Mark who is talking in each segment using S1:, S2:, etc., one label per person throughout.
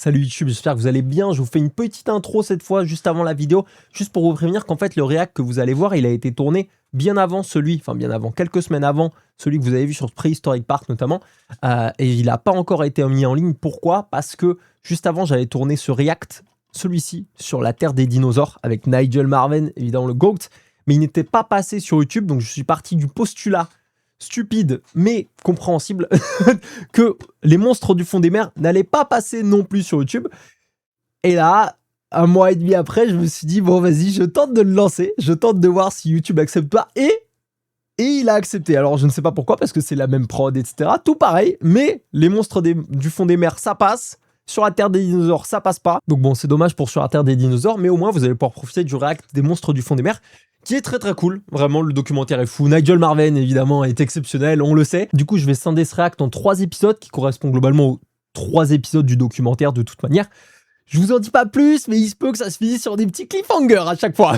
S1: Salut YouTube, j'espère que vous allez bien. Je vous fais une petite intro cette fois, juste avant la vidéo, juste pour vous prévenir qu'en fait, le react que vous allez voir, il a été tourné bien avant bien avant, quelques semaines avant celui que vous avez vu sur Prehistoric Park notamment. Et il n'a pas encore été mis en ligne. Pourquoi? Parce que juste avant, j'avais tourné ce react, celui-ci, sur la Terre des dinosaures, avec Nigel Marven, évidemment le GOAT. Mais il n'était pas passé sur YouTube, donc je suis parti du postulat stupide mais compréhensible que les monstres du fond des mers n'allaient pas passer non plus sur YouTube. Et là, un mois et demi après, je me suis dit, bon vas-y, je tente de le lancer, je tente de voir si YouTube accepte pas, et il a accepté. Alors je ne sais pas pourquoi, parce que c'est la même prod, etc. Tout pareil, mais les monstres du fond des mers, ça passe. Sur la Terre des dinosaures, ça passe pas. Donc bon, c'est dommage pour sur la Terre des dinosaures, mais au moins vous allez pouvoir profiter du react des monstres du fond des mers, qui est très très cool. Vraiment, le documentaire est fou. Nigel Marven, évidemment, est exceptionnel, on le sait. Du coup, je vais scinder ce react en 3 épisodes, qui correspondent globalement aux 3 épisodes du documentaire, de toute manière. Je vous en dis pas plus, mais il se peut que ça se finisse sur des petits cliffhangers à chaque fois.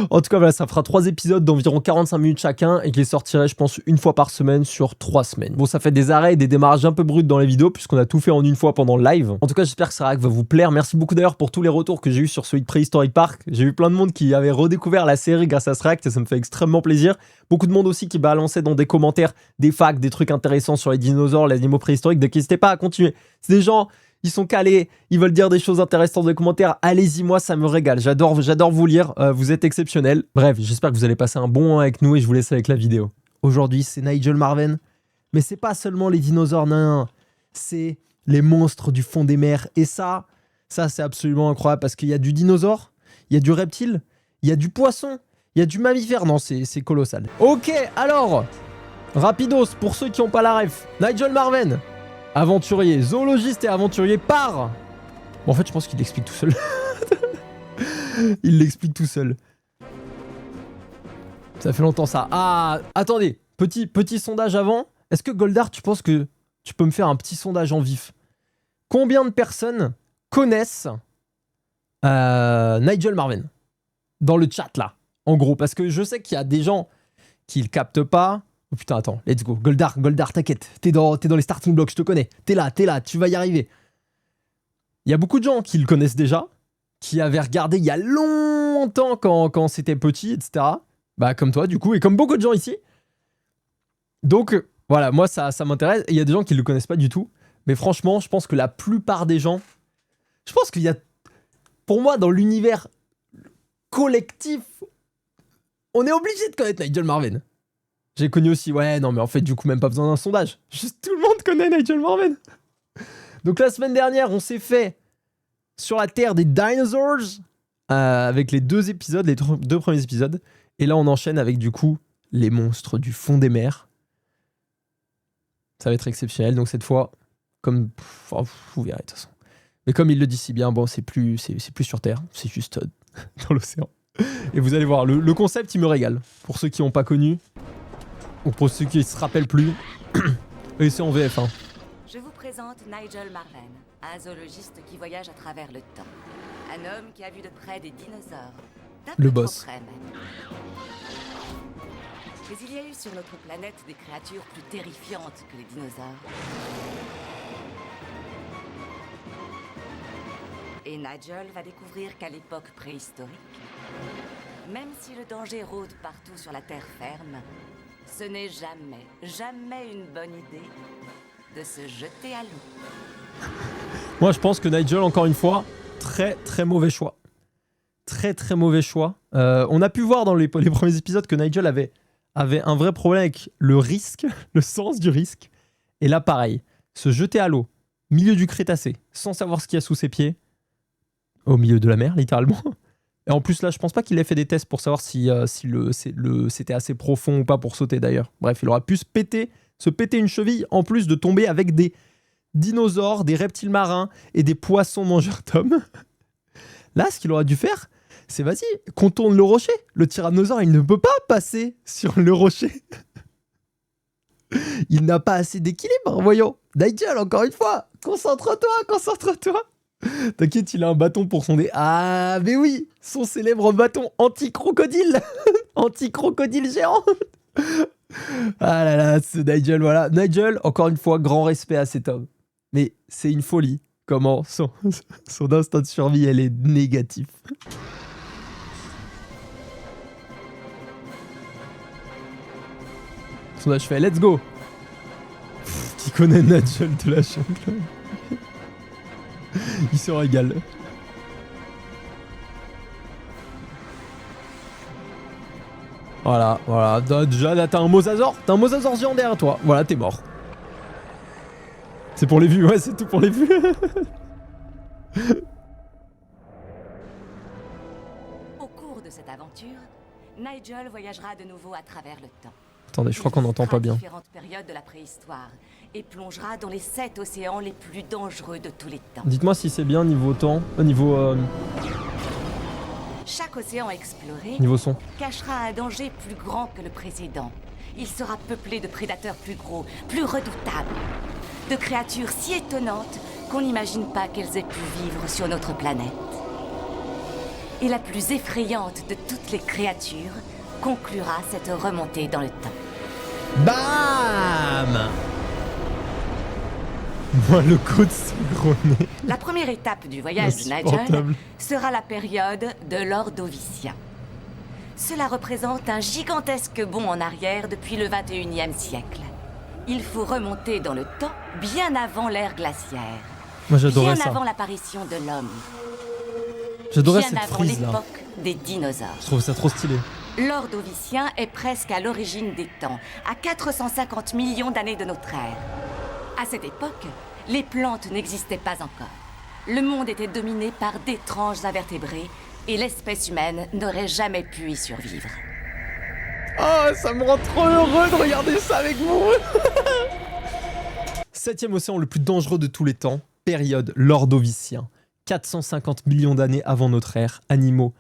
S1: En tout cas, voilà, ça fera 3 épisodes d'environ 45 minutes chacun et qui sortiraient, je pense, une fois par semaine sur 3 semaines. Bon, ça fait des arrêts et des démarrages un peu bruts dans les vidéos puisqu'on a tout fait en une fois pendant le live. En tout cas, j'espère que ce react va vous plaire. Merci beaucoup d'ailleurs pour tous les retours que j'ai eu sur celui de Prehistoric Park. J'ai vu plein de monde qui avait redécouvert la série grâce à ce react et ça me fait extrêmement plaisir. Beaucoup de monde aussi qui balançait dans des commentaires des facts, des trucs intéressants sur les dinosaures, les animaux préhistoriques. Donc n'hésitez pas à continuer. C'est des gens... Ils sont calés, ils veulent dire des choses intéressantes dans les commentaires. Allez-y, moi, ça me régale. J'adore vous lire. Vous êtes exceptionnels. Bref, j'espère que vous allez passer un bon moment avec nous et je vous laisse avec la vidéo. Aujourd'hui, c'est Nigel Marven. Mais c'est pas seulement les dinosaures, non. C'est les monstres du fond des mers. Et ça c'est absolument incroyable parce qu'il y a du dinosaure, il y a du reptile, il y a du poisson, il y a du mammifère. Non, c'est colossal. Ok, alors, rapidos, pour ceux qui n'ont pas la ref. Nigel Marven. Aventurier, zoologiste et aventurier par... Bon, en fait, je pense qu'il l'explique tout seul. Il l'explique tout seul. Ça fait longtemps, ça. Ah, attendez. Petit sondage avant. Est-ce que Goldar, tu penses que tu peux me faire un petit sondage en vif? Combien de personnes connaissent Nigel Marven dans le chat, là? En gros, parce que je sais qu'il y a des gens qui le captent pas. Oh putain, attends, let's go. Goldar, t'inquiète. T'es dans les starting blocks, je te connais. T'es là, tu vas y arriver. Il y a beaucoup de gens qui le connaissent déjà, qui avaient regardé il y a longtemps quand c'était petit, etc. Bah, comme toi, du coup, et comme beaucoup de gens ici. Donc, voilà, moi, ça m'intéresse. Et il y a des gens qui le connaissent pas du tout. Mais franchement, je pense que la plupart des gens... Je pense qu'il y a... Pour moi, dans l'univers collectif, on est obligé de connaître Nigel Marven. J'ai connu aussi, ouais, non mais en fait du coup même pas besoin d'un sondage. Juste tout le monde connaît Nigel Marven. Donc la semaine dernière, on s'est fait sur la Terre des dinosaures avec les 2 épisodes, les 2 premiers épisodes. Et là on enchaîne avec du coup les monstres du fond des mers. Ça va être exceptionnel. Donc cette fois, comme... vous verrez de toute façon. Mais comme il le dit si bien, bon c'est plus sur Terre, c'est juste dans l'océan. Et vous allez voir, le concept il me régale. Pour ceux qui n'ont pas connu... Ou pour ceux qui ne se rappellent plus, et c'est en VF1.
S2: Je vous présente Nigel Marven, un zoologiste qui voyage à travers le temps. Un homme qui a vu de près des dinosaures.
S1: Le boss.
S2: Près, même. Mais il y a eu sur notre planète des créatures plus terrifiantes que les dinosaures. Et Nigel va découvrir qu'à l'époque préhistorique, même si le danger rôde partout sur la terre ferme, ce n'est jamais une bonne idée de se jeter à l'eau.
S1: Moi, je pense que Nigel, encore une fois, très mauvais choix. Très mauvais choix. On a pu voir dans les premiers épisodes que Nigel avait un vrai problème avec le risque, le sens du risque. Et là, pareil, se jeter à l'eau, milieu du Crétacé, sans savoir ce qu'il y a sous ses pieds, au milieu de la mer, littéralement. Et en plus, là, je pense pas qu'il ait fait des tests pour savoir si c'était assez profond ou pas pour sauter d'ailleurs. Bref, il aurait pu se péter une cheville en plus de tomber avec des dinosaures, des reptiles marins et des poissons mangeurs d'hommes. Là, ce qu'il aurait dû faire, c'est vas-y, contourne le rocher. Le tyrannosaure, il ne peut pas passer sur le rocher. Il n'a pas assez d'équilibre, voyons. Nigel, encore une fois, concentre-toi. T'inquiète, il a un bâton pour sonder. Ah, mais oui, son célèbre bâton anti-crocodile. Anti-crocodile géant. Ah là là, ce Nigel, voilà. Nigel, encore une fois, grand respect à cet homme. Mais c'est une folie. comment son instinct de survie, elle est négatif. Sondage fait, let's go. Qui connaît Nigel de la jungle. Il se régale. Voilà, voilà. Déjà, là, t'as un mosasaur. T'as un mosasaur géant derrière toi. Voilà, t'es mort. C'est pour les vues, ouais, c'est tout pour les vues.
S2: Au cours de cette aventure, Nigel voyagera de nouveau à travers le temps.
S1: Attendez, je crois qu'on n'entend pas bien.
S2: Différentes périodes de la préhistoire et plongera dans les 7 océans les plus dangereux de tous les temps.
S1: Dites-moi si c'est bien niveau temps, niveau
S2: Chaque océan exploré
S1: niveau son.
S2: cachera un danger plus grand que le précédent. Il sera peuplé de prédateurs plus gros, plus redoutables, de créatures si étonnantes qu'on n'imagine pas qu'elles aient pu vivre sur notre planète. Et la plus effrayante de toutes les créatures conclura cette remontée dans le temps.
S1: BAM! Moi, le code synchroné.
S2: La première étape du voyage de Nigel
S1: Insupportable.
S2: sera la période de l'Ordovicien. Cela représente un gigantesque bond en arrière depuis le 21e siècle. Il faut remonter dans le temps bien avant l'ère glaciaire.
S1: Moi, j'adorais
S2: Bien
S1: ça.
S2: avant l'apparition de l'homme.
S1: J'adorais
S2: Bien
S1: cette
S2: avant
S1: frise là.
S2: l'époque des dinosaures.
S1: Je trouve ça trop stylé.
S2: L'Ordovicien est presque à l'origine des temps, à 450 millions d'années de notre ère. À cette époque, les plantes n'existaient pas encore. Le monde était dominé par d'étranges invertébrés et l'espèce humaine n'aurait jamais pu y survivre.
S1: Oh, ça me rend trop heureux de regarder ça avec vous. 7e océan le plus dangereux de tous les temps, période l'Ordovicien. 450 millions d'années avant notre ère, animaux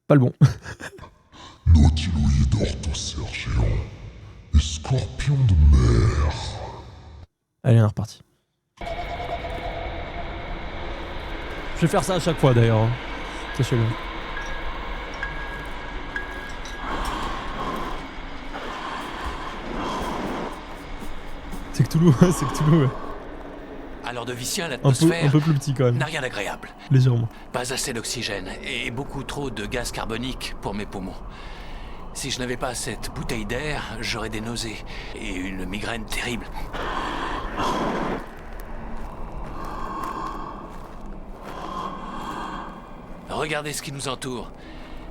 S1: pas le bon.
S3: Nautiloïdes orthocères géants et scorpions de mer.
S1: Allez, on est reparti. Je vais faire ça à chaque fois d'ailleurs. Hein. Sachez-le. C'est Cthulhu, ouais, c'est Cthulhu. Ouais.
S4: À l'Ordovicien,
S1: Un
S4: l'atmosphère
S1: peu plus petit quand même.
S4: n'a rien d'agréable.
S1: Légèrement.
S4: Pas assez d'oxygène et beaucoup trop de gaz carbonique pour mes poumons. Si je n'avais pas cette bouteille d'air, j'aurais des nausées et une migraine terrible. Regardez ce qui nous entoure.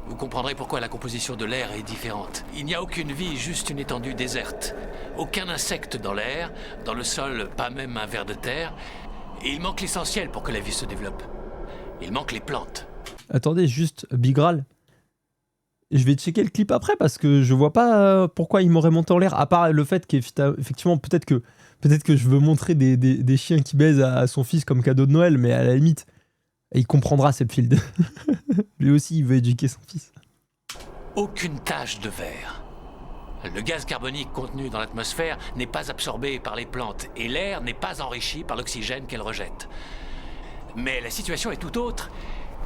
S4: Vous comprendrez pourquoi la composition de l'air est différente. Il n'y a aucune vie, juste une étendue déserte. Aucun insecte dans l'air, dans le sol, pas même un ver de terre. Et il manque l'essentiel pour que la vie se développe. Il manque les plantes.
S1: Attendez, juste Bigral. Je vais checker le clip après parce que je vois pas pourquoi il m'aurait monté en l'air. À part le fait qu'effectivement, peut-être que je veux montrer des chiens qui baisent à son fils comme cadeau de Noël, mais à la limite, il comprendra Sepfield. Lui aussi, il veut éduquer son fils.
S4: Aucune tache de verre. Le gaz carbonique contenu dans l'atmosphère n'est pas absorbé par les plantes et l'air n'est pas enrichi par l'oxygène qu'elles rejettent. Mais la situation est tout autre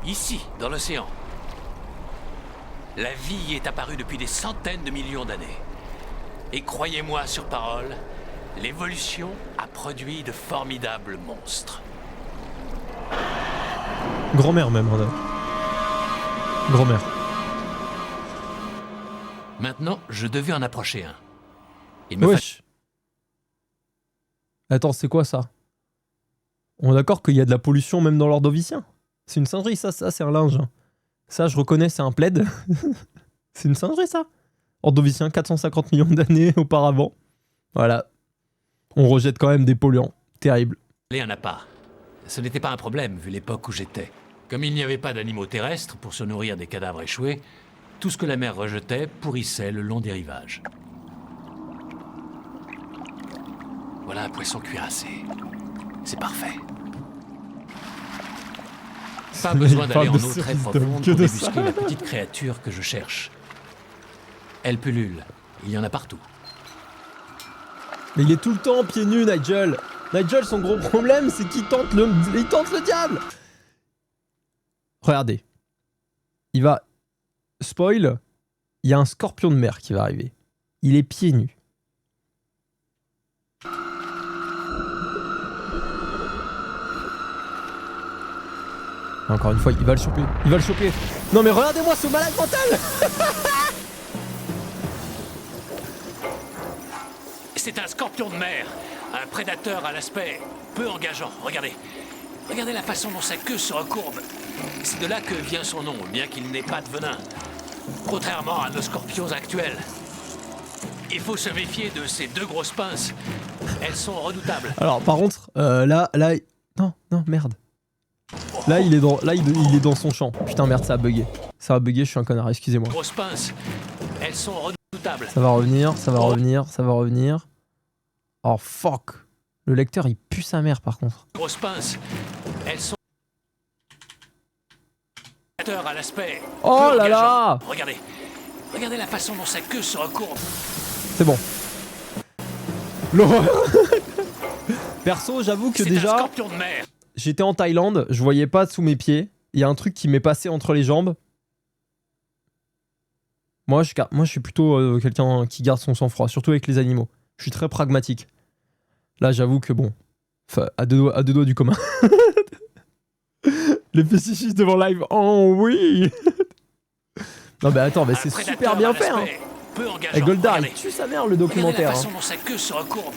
S4: ici, dans l'océan. La vie y est apparue depuis des centaines de millions d'années. Et croyez-moi sur parole, l'évolution a produit de formidables monstres.
S1: Grand-mère même, hein. Grand-mère.
S4: Maintenant, je devais en approcher un. Il me
S1: Wesh. Attends, c'est quoi ça? On est d'accord qu'il y a de la pollution même dans l'Ordovicien? C'est une singerie, ça c'est un linge. Ça, je reconnais, c'est un plaid. C'est une singerie, ça. Ordovicien, 450 millions d'années auparavant. Voilà. On rejette quand même des polluants. Terrible.
S4: fallait un appât. Ce n'était pas un problème, vu l'époque où j'étais. Comme il n'y avait pas d'animaux terrestres pour se nourrir des cadavres échoués, tout ce que la mer rejetait pourrissait le long des rivages. Voilà un poisson cuirassé. C'est parfait. Pas besoin
S1: Il
S4: d'aller
S1: parle
S4: en
S1: de
S4: eau très
S1: cerise
S4: profonde
S1: d'homme, que
S4: pour
S1: de
S4: débusquer
S1: ça.
S4: la petite créature que je cherche. Elle pullule. Il y en a partout.
S1: Mais il est tout le temps pieds nus, Nigel. Nigel, son gros problème, c'est qu'il tente le diable. Regardez. Il va... Spoil. Il y a un scorpion de mer qui va arriver. Il est pieds nus. Encore une fois, il va le choper. Il va le choper. Non mais regardez-moi ce malade mental.
S4: C'est un scorpion de mer. Un prédateur à l'aspect peu engageant. Regardez. Regardez la façon dont sa queue se recourbe. C'est de là que vient son nom, bien qu'il n'ait pas de venin. Contrairement à nos scorpions actuels. Il faut se méfier de ces deux grosses pinces. Elles sont redoutables.
S1: Alors par contre, là... Non, merde. Là, il est dans son champ. Putain, merde, ça a bugué. Ça a bugué, je suis un connard, excusez-moi.
S4: Grosses pinces. Elles sont redoutables.
S1: Ça va revenir. Oh, fuck. Le lecteur, il pue sa mère, par contre.
S4: Grosses pinces. Elles sont... à l'aspect.
S1: Oh là là.
S4: Regardez. Regardez la façon dont sa queue se recourbe.
S1: C'est bon. L'horreur. Perso, j'avoue que déjà...
S4: C'est un scorpion de mer.
S1: J'étais en Thaïlande, je voyais pas sous mes pieds. Il y a un truc qui m'est passé entre les jambes. Moi, je suis plutôt quelqu'un qui garde son sang-froid, surtout avec les animaux. Je suis très pragmatique. Là, j'avoue que bon, à deux doigts du commun. Les pesticide devant live, oh oui. Non mais attends, mais c'est super bien fait. Hein. Et Goldar, il tue sa mère le documentaire.
S4: La façon dont sa queue se recourbe.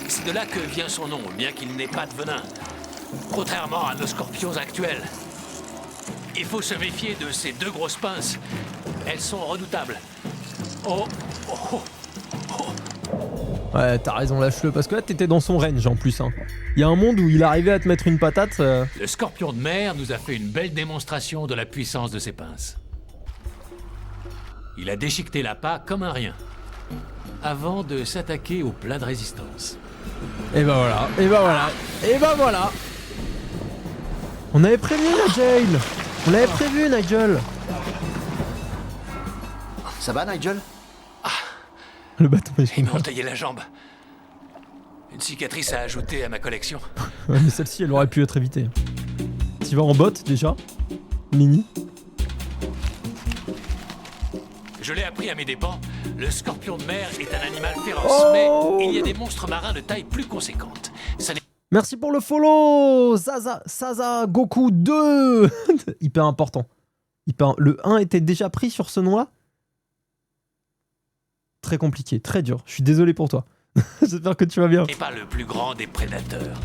S4: C'est de là que vient son nom, bien qu'il n'ait pas de venin. Contrairement à nos scorpions actuels. Il faut se méfier de ces deux grosses pinces. Elles sont redoutables. Oh.
S1: Ouais, t'as raison, lâche-le, parce que là, t'étais dans son range en plus. Hein. Il y a un monde où il arrivait à te mettre une patate.
S4: Le scorpion de mer nous a fait une belle démonstration de la puissance de ses pinces. Il a déchiqueté l'appât comme un rien, avant de s'attaquer au plat de résistance.
S1: Et ben voilà. On avait prévenu, Nigel. On l'avait prévu, Nigel.
S5: Ça va, Nigel?
S1: Le bâton est
S4: Ils m'ont taillé la jambe. Une cicatrice à ajouter à ma collection.
S1: Ouais, mais celle-ci, elle aurait pu être évitée. Tu vas en botte, déjà? Mini?
S4: Je l'ai appris à mes dépens, le scorpion de mer est un animal féroce, mais il y a des monstres marins de taille plus conséquente. Ça
S1: Merci pour le follow, Sasa Goku 2. Hyper important. Le 1 était déjà pris sur ce nom-là? Très compliqué, très dur. Je suis désolé pour toi. J'espère que tu vas bien.
S4: n'est pas le plus grand des prédateurs.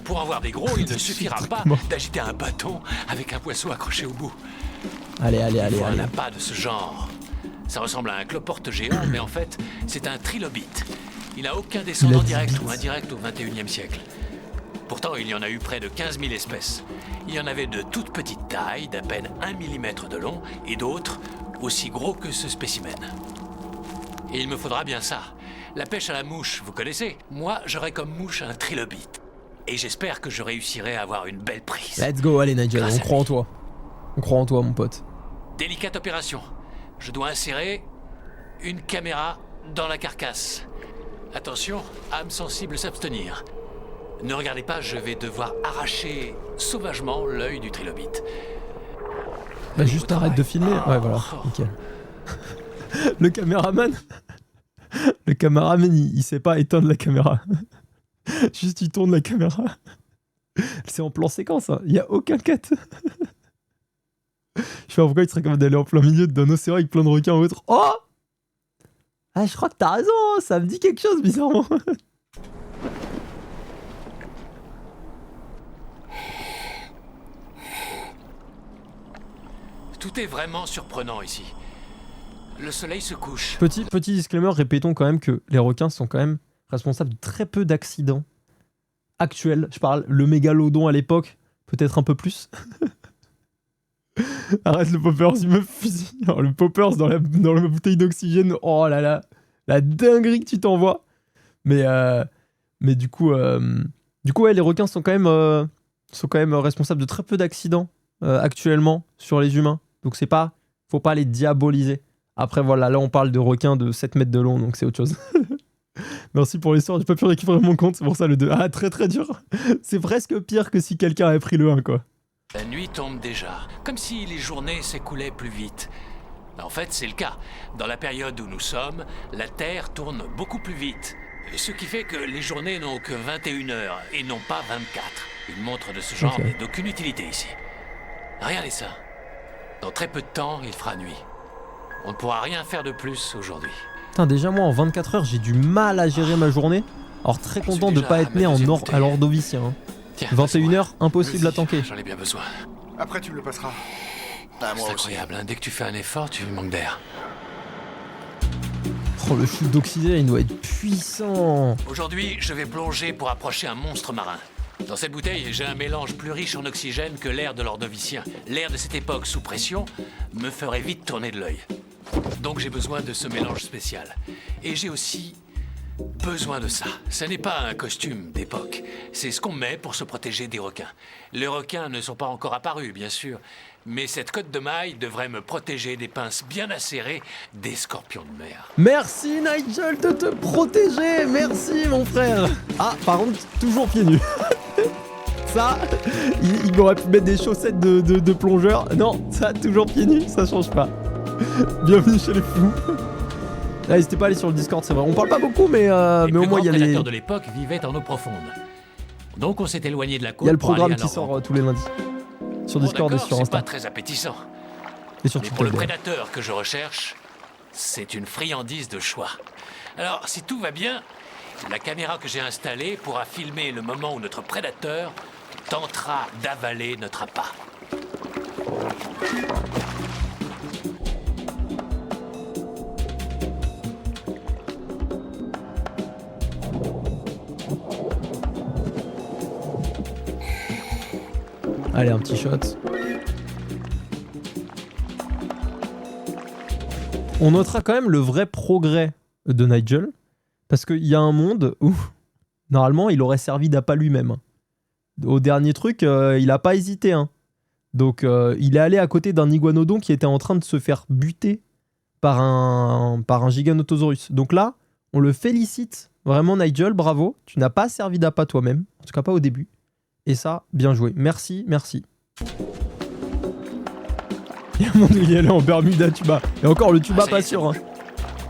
S4: Pour en voir des gros, il ne suffira pas d'agiter un bâton avec un poisson accroché au bout.
S1: Allez.
S4: Un appât de ce genre. Ça ressemble à un cloporte géant, mais en fait, c'est un trilobite. Il n'a aucun descendant direct ou indirect au XXIe siècle. Pourtant, il y en a eu près de 15 000 espèces. Il y en avait de toute petite taille, d'à peine 1 mm de long, et d'autres aussi gros que ce spécimen. Et il me faudra bien ça. La pêche à la mouche, vous connaissez? Moi, j'aurai comme mouche un trilobite. Et j'espère que je réussirai à avoir une belle prise.
S1: Let's go, allez Nigel, on croit en toi. On croit en toi, mon pote.
S4: Délicate opération. Je dois insérer une caméra dans la carcasse. Attention, âme sensible s'abstenir. Ne regardez pas, je vais devoir arracher sauvagement l'œil du trilobite.
S1: Bah juste arrête de filmer. Ouais, voilà, nickel. Le caméraman, il sait pas éteindre la caméra. Juste il tourne la caméra. C'est en plan séquence, hein. Il y a aucun cut. Je sais pas pourquoi il serait capable d'aller en plein milieu d'un océan avec plein de requins ou autre. Oh! Ah, je crois que t'as raison, hein. Ça me dit quelque chose bizarrement.
S4: Tout est vraiment surprenant ici. Le soleil se couche.
S1: Petit disclaimer, répétons quand même que les requins sont quand même responsables de très peu d'accidents actuels. Je parle le mégalodon à l'époque, peut-être un peu plus. Arrête le poppers, il me fusille. Alors, le poppers dans la bouteille d'oxygène, oh là là, la dinguerie que tu t'envoies. Mais du coup, ouais, les requins sont quand même responsables de très peu d'accidents actuellement sur les humains. Donc faut pas les diaboliser. Après voilà, là on parle de requins de 7 mètres de long, donc c'est autre chose. Merci pour l'histoire, j'ai pas pu récupérer mon compte, c'est pour ça le 2. Ah, très très dur. C'est presque pire que si quelqu'un avait pris le 1, quoi.
S4: La nuit tombe déjà, comme si les journées s'écoulaient plus vite. En fait, c'est le cas. Dans la période où nous sommes, la Terre tourne beaucoup plus vite. Ce qui fait que les journées n'ont que 21 heures et non pas 24. Une montre de ce genre n'est d'aucune utilité ici. Regardez ça. Dans très peu de temps, il fera nuit. On ne pourra rien faire de plus aujourd'hui.
S1: Putain, déjà moi en 24 heures, j'ai du mal à gérer ma journée. Alors très content de pas être né en à l'ordovicien. Hein.
S4: Tiens,
S1: 21h, impossible à tanker.
S4: J'en ai bien besoin.
S5: Après, tu me le passeras.
S4: C'est incroyable, hein. Dès que tu fais un effort, tu manques d'air.
S1: Oh, le chute d'oxygène, il doit être puissant.
S4: Aujourd'hui, je vais plonger pour approcher un monstre marin. Dans cette bouteille, j'ai un mélange plus riche en oxygène que l'air de l'ordovicien. L'air de cette époque sous pression me ferait vite tourner de l'œil. Donc j'ai besoin de ce mélange spécial. Et j'ai aussi besoin de ça. Ce n'est pas un costume d'époque. C'est ce qu'on met pour se protéger des requins. Les requins ne sont pas encore apparus, bien sûr. Mais cette cotte de maille devrait me protéger des pinces bien acérées des scorpions de mer.
S1: Merci Nigel de te protéger. Merci mon frère. Ah, par contre, toujours pieds nus. Ça, il aurait pu mettre des chaussettes de plongeur. Non, ça, toujours pieds nus, ça change pas. Bienvenue chez les fous. Là, n'hésitez pas à aller sur le Discord, c'est vrai. On parle pas beaucoup, mais au moins il y a les...
S4: Les prédateurs de l'époque vivaient en eau profonde. Donc on s'est éloigné de la côte.
S1: Il y a le programme qui sort tous les lundis. Sur Discord et sur
S4: c'est
S1: Insta.
S4: pas très appétissant.
S1: Et sur
S4: Mais
S1: Twitter.
S4: pour le prédateur que je recherche, c'est une friandise de choix. Alors, si tout va bien, la caméra que j'ai installée pourra filmer le moment où notre prédateur tentera d'avaler notre appât.
S1: Allez, un petit shot. On notera quand même le vrai progrès de Nigel. Parce qu'il y a un monde où, normalement, il aurait servi d'appât lui-même. Au dernier truc, il a pas hésité. Hein. Donc, il est allé à côté d'un iguanodon qui était en train de se faire buter par un Giganotosaurus. Donc là, on le félicite. Vraiment, Nigel, bravo. Tu n'as pas servi d'appât toi-même. En tout cas, pas au début. Et ça, bien joué. Merci, merci. Il y a un monde où il est allé en Bermuda tuba. Et encore, le tuba,
S4: Ça y
S1: pas
S4: est,
S1: sûr. Hein.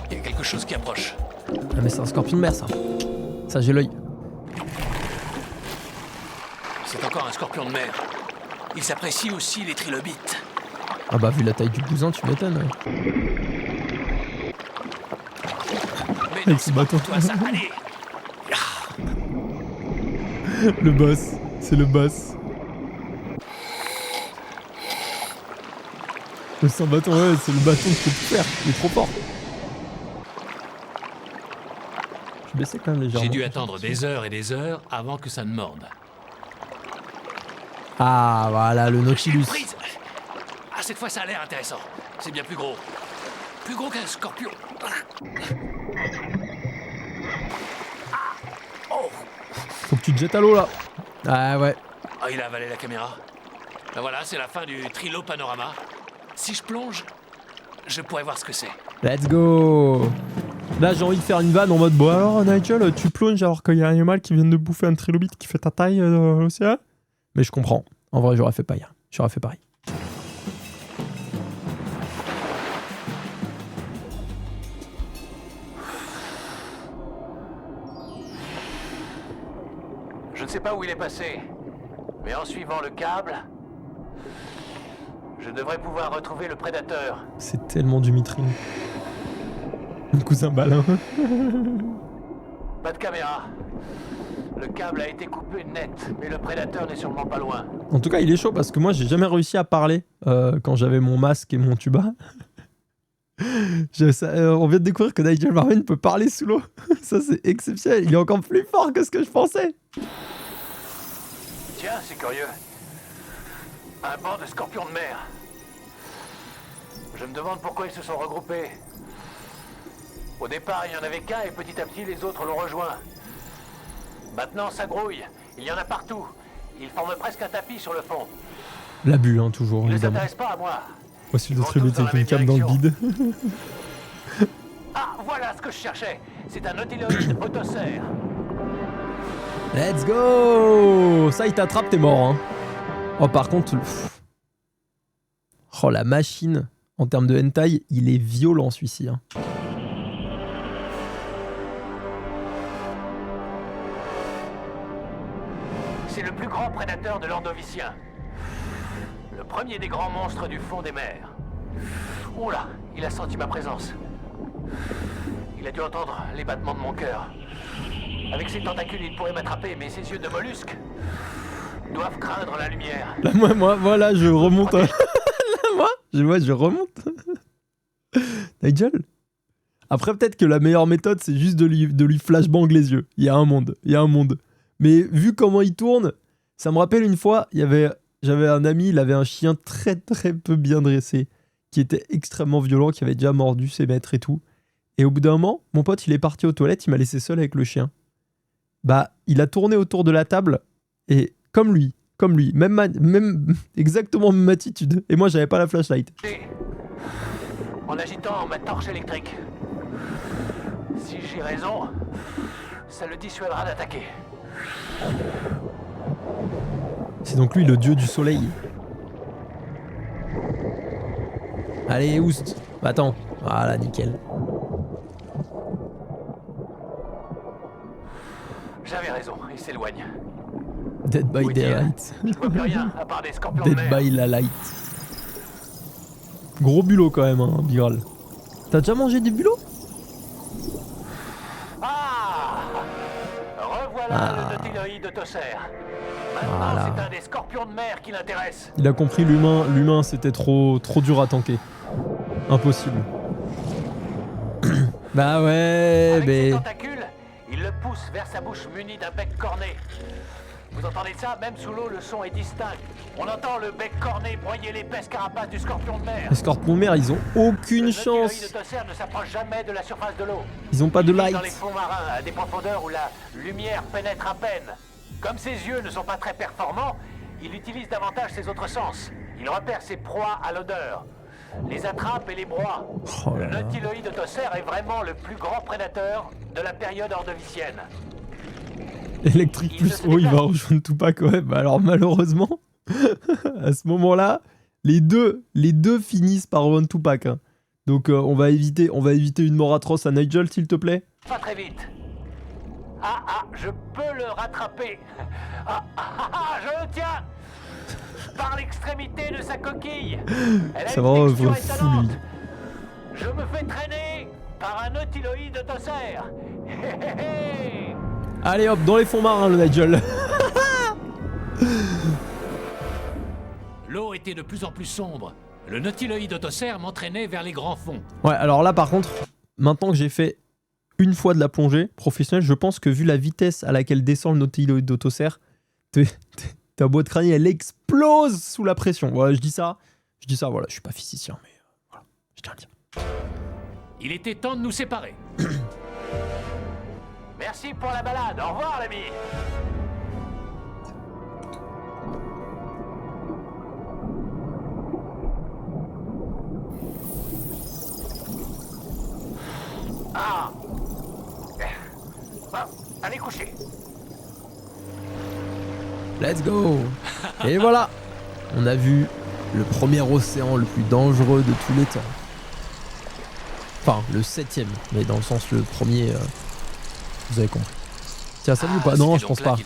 S4: Il y a quelque chose qui approche.
S1: Ah, mais c'est un scorpion de mer, ça. Ça, j'ai l'œil.
S4: C'est encore un scorpion de mer. Il s'apprécie aussi les trilobites.
S1: Ah bah, vu la taille du bousin, tu m'étonnes. Ouais.
S4: Mais
S1: Avec
S4: non,
S1: ce
S4: c'est pas
S1: bâton.
S4: pour toi, ça. Allez.
S1: Le boss. C'est le boss. Le sans bâton, ouais, c'est le bâton qui peut tout faire. Il est trop fort. Je vais baisser quand même légèrement.
S4: J'ai dû attendre des heures et des heures avant que ça ne morde.
S1: Ah, voilà, le Nautilus.
S4: Prise. Ah, cette fois, ça a l'air intéressant. C'est bien plus gros. Plus gros qu'un scorpion. Oh.
S1: Faut que tu te jettes à l'eau, là. Ah, ouais.
S4: Oh, il a avalé la caméra. Ben voilà, c'est la fin du Trilo Panorama. Si je plonge, je pourrais voir ce que c'est.
S1: Let's go. Là, j'ai envie de faire une vanne en mode bon alors Nigel, tu plonges alors qu'il y a un animal qui vient de bouffer un trilobite qui fait ta taille dans l'océan. Mais je comprends. En vrai, j'aurais fait pareil. J'aurais fait pareil.
S4: Je ne sais pas où il est passé, mais en suivant le câble, je devrais pouvoir retrouver le prédateur.
S1: C'est tellement du mitrine. Mon cousin Balin.
S4: Pas de caméra. Le câble a été coupé net, mais le prédateur n'est sûrement pas loin.
S1: En tout cas, il est chaud parce que moi, j'ai jamais réussi à parler quand j'avais mon masque et mon tuba. On vient de découvrir que Nigel Marvin peut parler sous l'eau. Ça, c'est exceptionnel. Il est encore plus fort que ce que je pensais.
S4: Tiens, c'est curieux. Un banc de scorpions de mer. Je me demande pourquoi ils se sont regroupés. Au départ, il n'y en avait qu'un et petit à petit, les autres l'ont rejoint. Maintenant, ça grouille. Il y en a partout. Ils forment presque un tapis sur le fond.
S1: L'abus, hein, toujours,
S4: Ils ne
S1: évidemment.
S4: s'intéressent pas à moi.
S1: Voici le
S4: Ils vont
S1: trilobite
S4: tous dans
S1: avec une
S4: la
S1: cam
S4: même
S1: dans le bide.
S4: Ah, voilà ce que je cherchais. C'est un nautiloïde autocère.
S1: Let's go. Ça, il t'attrape, t'es mort. Hein. Oh, par contre... Oh, la machine. En termes de hentai, il est violent, celui-ci. Hein.
S4: C'est le plus grand prédateur de l'ordovicien. Le Le premier des grands monstres du fond des mers. Oula, il a senti ma présence. Il a dû entendre les battements de mon cœur. Avec ses tentacules, il pourrait m'attraper, mais ses yeux de mollusque doivent craindre la lumière.
S1: Là, moi, voilà, je remonte. Là, je remonte. Nigel. Après, peut-être que la meilleure méthode, c'est juste de lui flashbang les yeux. Il y a un monde. Mais vu comment il tourne, ça me rappelle une fois, j'avais un ami, il avait un chien très très peu bien dressé, qui était extrêmement violent, qui avait déjà mordu ses maîtres et tout. Et au bout d'un moment, mon pote, il est parti aux toilettes, il m'a laissé seul avec le chien. Bah, il a tourné autour de la table, et comme lui, même exactement même attitude. Et moi, j'avais pas la flashlight.
S4: En agitant ma torche électrique. Si j'ai raison, ça le dissuadera d'attaquer.
S1: C'est donc lui le dieu du soleil. Allez, oust. Bah, attends. Voilà, nickel.
S4: J'avais raison, il s'éloigne.
S1: Dead by Daylight.
S4: Je ne vois plus rien à part des scorpions de
S1: Dead
S4: mer.
S1: by la light. Gros bulot quand même, hein, Bigral. T'as déjà mangé du bulot?
S4: Ah! Revoilà le Nautiloïde Tosser. Maintenant,
S1: Voilà.
S4: c'est un des scorpions de mer qui l'intéresse.
S1: Il a compris l'humain c'était trop dur à tanker. Impossible. Bah ouais,
S4: Avec ses
S1: mais...
S4: tentacules, il le pousse vers sa bouche munie d'un bec corné. Vous entendez ça? Même sous l'eau, le son est distinct. On entend le bec corné broyer l'épaisse carapace du scorpion de mer.
S1: Les scorpions de mer, ils ont aucune
S4: Le
S1: chance.
S4: Nautiloïde Tosser ne s'approche jamais de la surface de l'eau.
S1: Ils ont pas de
S4: Il vit
S1: light.
S4: dans les fonds marins, à des profondeurs où la lumière pénètre à peine. Comme ses yeux ne sont pas très performants, il utilise davantage ses autres sens. Il repère ses proies à l'odeur, les attrape et les broie.
S1: Oh
S4: Le
S1: là là.
S4: Nautiloïde Tosser est vraiment le plus grand prédateur de la période ordovicienne.
S1: Électrique plus haut, il va rejoindre Tupac, ouais. Bah alors malheureusement, à ce moment-là, les deux finissent par rejoindre Tupac. Hein. Donc on va éviter une mort atroce à Nigel, s'il te plaît.
S4: Pas très vite. Je peux le rattraper. Je le tiens par l'extrémité de sa coquille. Elle a
S1: C'est
S4: une
S1: vraiment un
S4: texture
S1: vrai fou,
S4: étonnante.
S1: lui.
S4: Je me fais traîner par un Nautiloïde Tosser.
S1: Allez hop, dans les fonds marins, le Nigel.
S4: L'eau était de plus en plus sombre. Le Nautiloïde Tosser m'entraînait vers les grands fonds.
S1: Ouais, alors là, par contre, maintenant que j'ai fait une fois de la plongée professionnelle, je pense que vu la vitesse à laquelle descend le Nautiloïde Tosser, ta boîte crânienne, elle explose sous la pression. Voilà, je dis ça, voilà, je suis pas physicien, mais voilà, je tiens à le dire.
S4: Il était temps de nous séparer. Merci pour la balade. Au revoir, l'ami. Bon, allez coucher.
S1: Let's go. Et voilà, on a vu le premier océan le plus dangereux de tous les temps. Enfin, le 7ème, mais dans le sens le premier, vous avez compris. Tiens, ça ou pas? Non, je pense pas.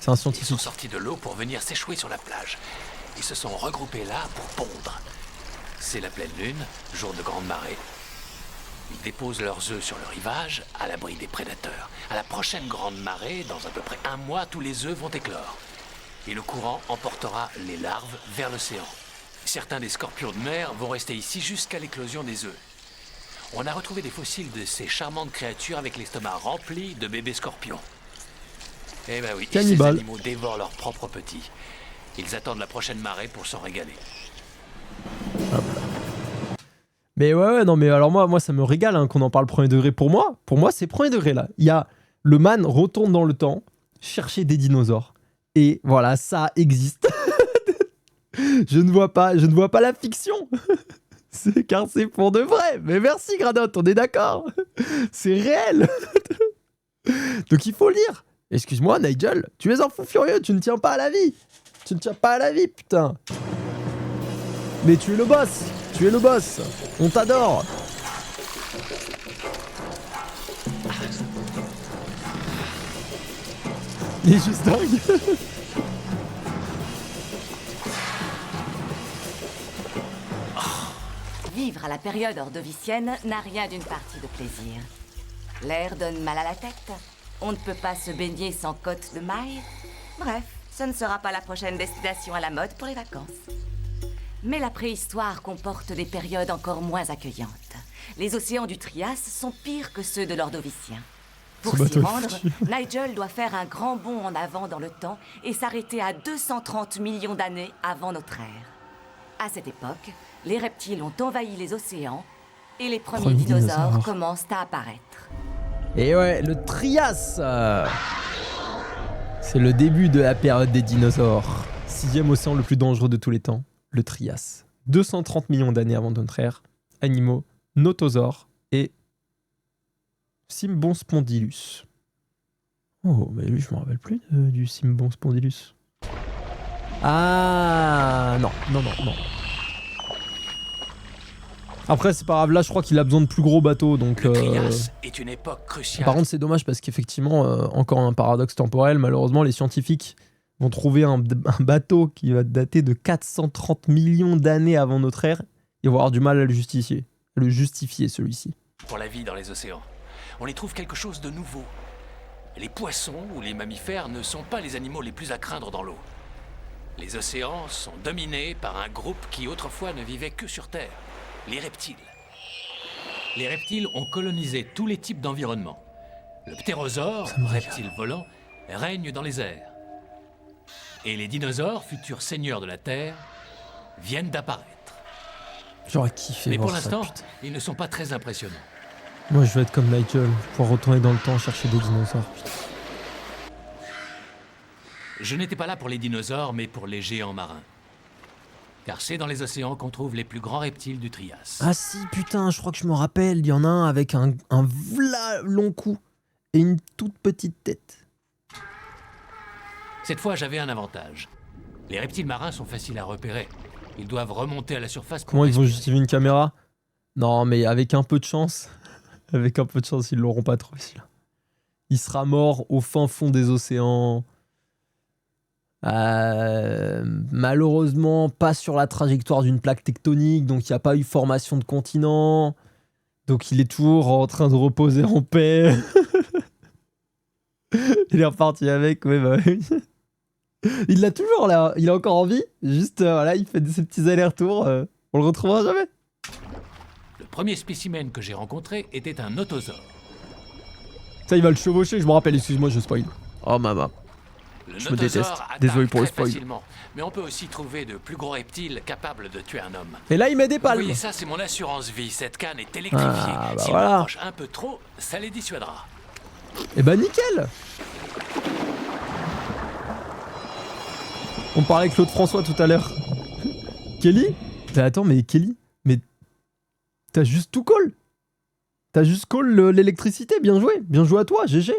S1: C'est un
S4: Ils sont
S1: scientifique.
S4: sortis de l'eau pour venir s'échouer sur la plage. Ils se sont regroupés là pour pondre. C'est la pleine lune, jour de grande marée. Ils déposent leurs œufs sur le rivage, à l'abri des prédateurs. À la prochaine grande marée, dans à peu près un mois, tous les œufs vont éclore. Et le courant emportera les larves vers l'océan. Certains des scorpions de mer vont rester ici jusqu'à l'éclosion des œufs. On a retrouvé des fossiles de ces charmantes créatures avec l'estomac rempli de bébés scorpions. Eh ben oui,
S1: Cannibale.
S4: ces animaux dévorent leurs propres petits. Ils attendent la prochaine marée pour s'en régaler.
S1: Mais ouais, non, mais alors moi ça me régale hein, qu'on en parle premier degré. Pour moi, c'est premier degré là. Il y a le man retourne dans le temps, chercher des dinosaures. Et voilà, ça existe. je ne vois pas la fiction. Car c'est pour de vrai. Mais merci Granotte, on est d'accord. C'est réel. Donc il faut lire. Excuse-moi Nigel, tu es un fou furieux, tu ne tiens pas à la vie. Tu ne tiens pas à la vie, putain. Mais tu es le boss. Tu es le boss. On t'adore. Il est juste dingue.
S2: à la période ordovicienne n'a rien d'une partie de plaisir. L'air donne mal à la tête. On ne peut pas se baigner sans côte de mailles. Bref, ce ne sera pas la prochaine destination à la mode pour les vacances. Mais la préhistoire comporte des périodes encore moins accueillantes. Les océans du Trias sont pires que ceux de l'Ordovicien. Pour s'y rendre, Nigel doit faire un grand bond en avant dans le temps et s'arrêter à 230 millions d'années avant notre ère. À cette époque, les reptiles ont envahi les océans et les premiers dinosaures commencent à apparaître.
S1: Et ouais, le Trias, c'est le début de la période des dinosaures. 6e océan le plus dangereux de tous les temps, le Trias. 230 millions d'années avant notre ère, animaux, notosaures et Simbonspondylus. Oh, mais lui, je me rappelle plus du Simbonspondylus. Ah, non. Après, c'est pas grave, là, je crois qu'il a besoin de plus gros bateaux, donc...
S4: Le Trias est une époque cruciale.
S1: Par contre, c'est dommage parce qu'effectivement, encore un paradoxe temporel, malheureusement, les scientifiques vont trouver un bateau qui va dater de 430 millions d'années avant notre ère et vont avoir du mal à le justifier celui-ci.
S4: Pour la vie dans les océans, on y trouve quelque chose de nouveau. Les poissons ou les mammifères ne sont pas les animaux les plus à craindre dans l'eau. Les océans sont dominés par un groupe qui autrefois ne vivait que sur Terre, les reptiles. Les reptiles ont colonisé tous les types d'environnements. Le ptérosaure, reptile volant, règne dans les airs. Et les dinosaures, futurs seigneurs de la Terre, viennent d'apparaître.
S1: J'aurais kiffé.
S4: Mais pour
S1: voir ça,
S4: l'instant,
S1: putain.
S4: ils ne sont pas très impressionnants.
S1: Moi, je veux être comme Nigel, pour retourner dans le temps chercher des dinosaures. Putain.
S4: Je n'étais pas là pour les dinosaures, mais pour les géants marins. Car c'est dans les océans qu'on trouve les plus grands reptiles du Trias.
S1: Ah si, putain, je crois que je me rappelle, il y en a un avec un v'là long cou et une toute petite tête.
S4: Cette fois, j'avais un avantage. Les reptiles marins sont faciles à repérer. Ils doivent remonter à la surface pour
S1: Comment ils vont
S4: respirer.
S1: justifier une caméra? Non, mais avec un peu de chance, ils l'auront pas trouvé celui-là. Il sera mort au fin fond des océans. Malheureusement, pas sur la trajectoire d'une plaque tectonique, donc il n'y a pas eu formation de continent. Donc il est toujours en train de reposer en paix. Il est reparti avec, ouais, bah oui. Il l'a toujours là, il est encore en vie. Juste, voilà, il fait ses petits allers-retours. On le retrouvera jamais.
S4: Le premier spécimen que j'ai rencontré était un notosaure.
S1: Ça, il va le chevaucher, je me rappelle, excuse-moi, je spoil. Oh maman.
S4: Le
S1: Je me déteste.
S4: notosaure attaque
S1: Désolé pour le
S4: très
S1: spoil.
S4: facilement, mais on peut aussi trouver de plus gros reptiles capables de tuer un homme.
S1: Et là, il met des palmes.
S4: Oui, ça c'est mon assurance vie. Cette canne est électrifiée.
S1: Ah, bah
S4: S'ils
S1: voilà.
S4: m'approchent un peu trop, ça les dissuadera.
S1: Et bah nickel. On parlait avec Claude François tout à l'heure. Kelly? Mais attends, mais Kelly? Mais t'as juste tout call. T'as juste call l'électricité, bien joué. Bien joué à toi, GG.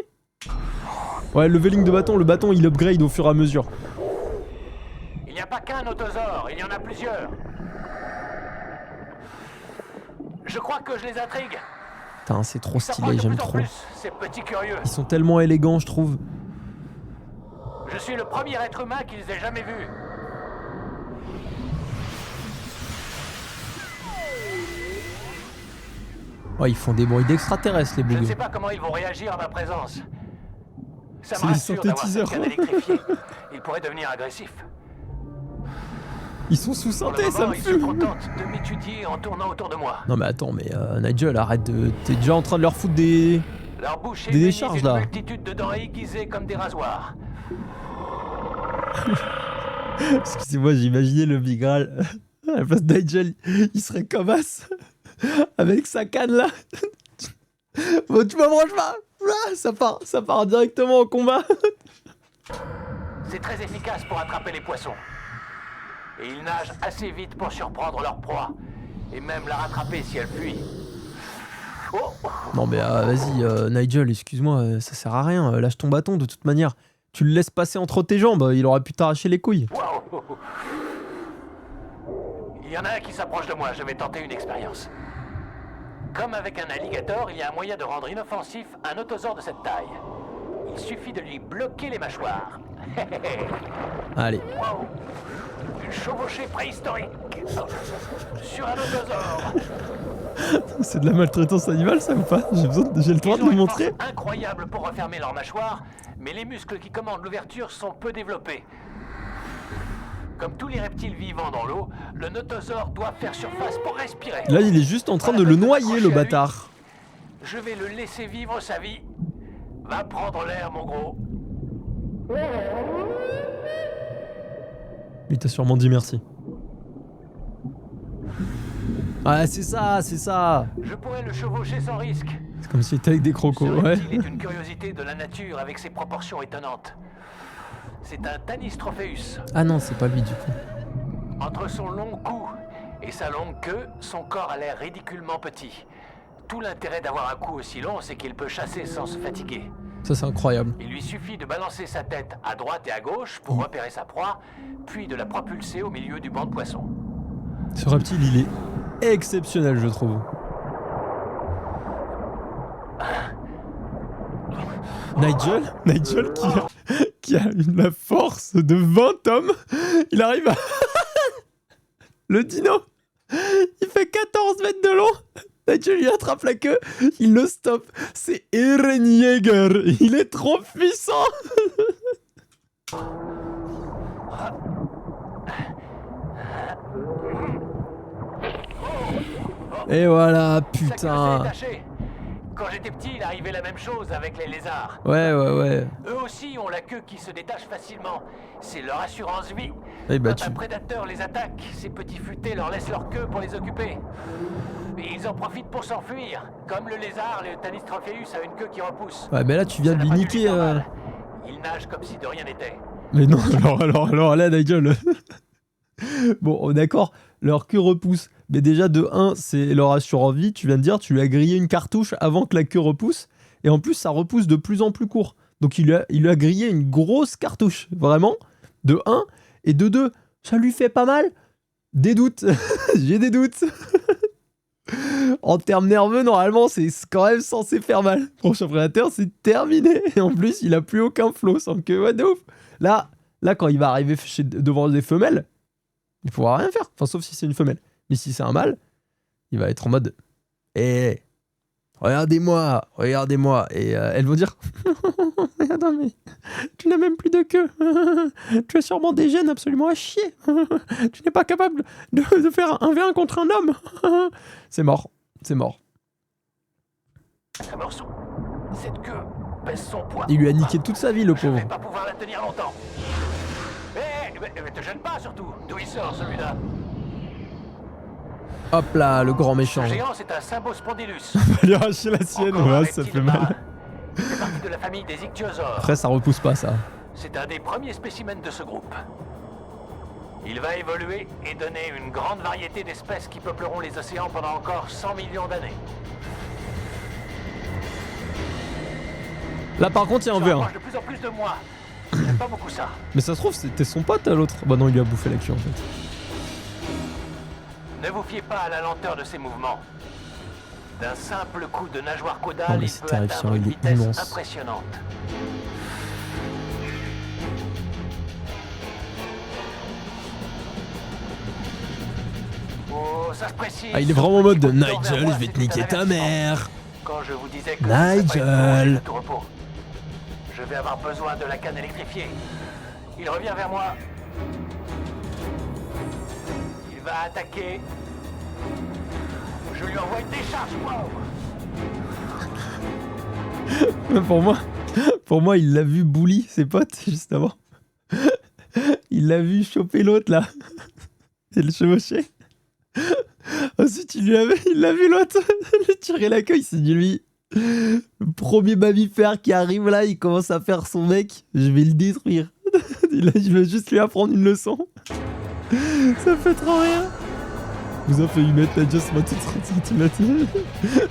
S1: Ouais, leveling de bâton, le bâton il upgrade au fur et à mesure.
S4: Il n'y a pas qu'un notosaure, il y en a plusieurs. Je crois que je les intrigue.
S1: Putain, c'est trop stylé, j'aime trop.
S4: Ces petits curieux.
S1: Ils sont tellement élégants, je trouve.
S4: Je suis le premier être humain qu'ils aient jamais vu.
S1: Oh, ils font des bruits d'extraterrestres, les
S4: Je ne
S1: bougs.
S4: sais pas comment ils vont réagir à ma présence. Ça
S1: C'est
S4: me
S1: les
S4: rassure d'avoir cette
S1: synthétiseurs.
S4: canne électrifiée. Ils pourraient devenir agressifs.
S1: Ils sont sous
S4: Pour le
S1: synthé, ça
S4: moment,
S1: me
S4: ils se
S1: fume.
S4: contentent de m'étudier en tournant autour de moi.
S1: Non mais attends, mais Nigel, arrête de... T'es déjà en train de leur foutre des...
S4: Leur bouche est
S1: Des
S4: munie
S1: décharges,
S4: d'une
S1: là.
S4: multitude de dents aiguisées comme des rasoirs.
S1: Excusez-moi, j'ai imaginé le Migral. À la place de Nigel, il serait comme As. Avec sa canne là. Bon, tu m'approches pas. Ah, ça part directement au combat.
S4: C'est très efficace pour attraper les poissons. Et ils nagent assez vite pour surprendre leur proie. Et même la rattraper si elle fuit. Oh!
S1: Non mais vas-y, Nigel, excuse-moi, ça sert à rien. Lâche ton bâton de toute manière. Tu le laisses passer entre tes jambes, il aurait pu t'arracher les couilles.
S4: Waouh! Il y en a un qui s'approche de moi, je vais tenter une expérience. Comme avec un alligator, il y a un moyen de rendre inoffensif un notosaure de cette taille. Il suffit de lui bloquer les mâchoires.
S1: Allez.
S4: Wow. chevauchée préhistorique sur un otosaure.
S1: C'est de la maltraitance animale ça ou pas? J'ai le droit de
S4: Ils ont
S1: le
S4: une
S1: montrer?
S4: force incroyable pour refermer leur mâchoire, mais les muscles qui commandent l'ouverture sont peu développés. Comme tous les reptiles vivants dans l'eau, le notosaure doit faire surface pour respirer.
S1: Là il est juste en train de le noyer le bâtard.
S4: Je vais le laisser vivre sa vie. Va prendre l'air, mon gros.
S1: Il t'a sûrement dit merci. Ah c'est ça, c'est ça.
S4: Je pourrais le chevaucher sans risque.
S1: C'est comme s'il était avec des crocos,
S4: Ce
S1: ouais.
S4: reptile est une curiosité de la nature avec ses proportions étonnantes. C'est un Tanistropheus.
S1: Ah non, c'est pas lui du coup.
S4: Entre son long cou et sa longue queue, son corps a l'air ridiculement petit. Tout l'intérêt d'avoir un cou aussi long, c'est qu'il peut chasser sans se fatiguer.
S1: Ça c'est incroyable.
S4: Il lui suffit de balancer sa tête à droite et à gauche pour repérer sa proie, puis de la propulser au milieu du banc de poissons.
S1: Ce reptile il est exceptionnel je trouve. Nigel qui a la force de 20 hommes, il arrive à... Le dino, il fait 14 mètres de long. Nigel il attrape la queue, il le stoppe. C'est Eren Yeager, il est trop puissant. Et voilà,
S4: Sa queue s'est
S1: putain.
S4: détachée. Quand j'étais petit, il arrivait la même chose avec les lézards.
S1: Ouais.
S4: Eux aussi ont la queue qui se détache facilement. C'est leur assurance vie.
S1: Eh bah,
S4: Quand un prédateur les attaque, ces petits futés leur laissent leur queue pour les occuper. Et ils en profitent pour s'enfuir. Comme le lézard, le Tanistropheus a une queue qui repousse.
S1: Ouais, mais là tu viens
S4: Ça
S1: de
S4: n'a
S1: lui
S4: pas dû
S1: niquer.
S4: faire mal. Il nage comme si de rien n'était.
S1: Mais non, alors là, Nigel. Bon, d'accord, leur queue repousse. Mais déjà, de 1, c'est leur assurance vie. Tu viens de dire, tu lui as grillé une cartouche avant que la queue repousse. Et en plus, ça repousse de plus en plus court. Donc, il lui a grillé une grosse cartouche. Vraiment. De 1. Et de 2, ça lui fait pas mal. Des doutes. J'ai des doutes. En termes nerveux, normalement, c'est quand même censé faire mal. Prochain prédateur, c'est terminé. Et en plus, il a plus aucun flow sans queue. Ouais, de ouf. Là, quand il va arriver devant des femelles, il pourra rien faire. Enfin, sauf si c'est une femelle. Mais si c'est un mâle, il va être en mode hé, regardez-moi. Et elles vont dire attends, mais tu n'as même plus de queue. Tu as sûrement des gènes absolument à chier. Tu n'es pas capable de faire un V1 contre un homme. C'est mort.
S4: Un morceau. Cette queue pèse son poids.
S1: Il lui a niqué toute sa vie, le
S4: Je
S1: pauvre.
S4: vais pas pouvoir la tenir longtemps. Mais te gêne pas surtout. D'où il sort celui-là?
S1: Hop là, le grand
S4: Ce
S1: méchant.
S4: géant, c'est un Symbospondylus.
S1: On va lui arracher la sienne,
S4: Encore un
S1: ouais, ça
S4: reptile
S1: fait
S4: marin.
S1: mal.
S4: C'est partie de la famille des ichthyosaures.
S1: Après, ça repousse pas, ça.
S4: C'est un des premiers spécimens de ce groupe. Il va évoluer et donner une grande variété d'espèces qui peupleront les océans pendant encore 100 millions d'années.
S1: Là, par contre, il y a un
S4: Je
S1: V1.
S4: rapproche de plus en plus de moi. J'aime pas beaucoup ça.
S1: Mais ça se trouve, c'était son pote à l'autre. Bah non, il lui a bouffé la queue en fait.
S4: Ne vous fiez pas à la lenteur de ses mouvements. D'un simple coup de nageoire
S1: Non,
S4: caudale,
S1: mais
S4: il
S1: c'est
S4: peut
S1: terrifiant,
S4: atteindre une
S1: il est
S4: vitesse
S1: immense.
S4: impressionnante. Oh, ça se précise.
S1: Ah, il est vraiment en mode
S4: Petit
S1: Nigel,
S4: bouton vers moi,
S1: je vais te
S4: c'était
S1: niquer
S4: un
S1: ta
S4: avertissement.
S1: mère.
S4: Quand je vous disais que
S1: Nigel.
S4: ce serait pas une plongée de tout repos. Je vais avoir besoin de la canne électrifiée. Il revient vers moi. Il va attaquer. Je lui envoie une décharge. Wow.
S1: Pour moi, il l'a vu bully ses potes juste avant. Il l'a vu choper l'autre là. Et le chevaucher. Ensuite, il l'a vu l'autre lui tirer la queue. Il s'est dit, lui, le premier mammifère qui arrive là, il commence à faire son mec. Je vais le détruire. Je vais juste lui apprendre une leçon. Ça fait trop rire. Vous a fait 1 mètre, Nigel, c'est 30 cm.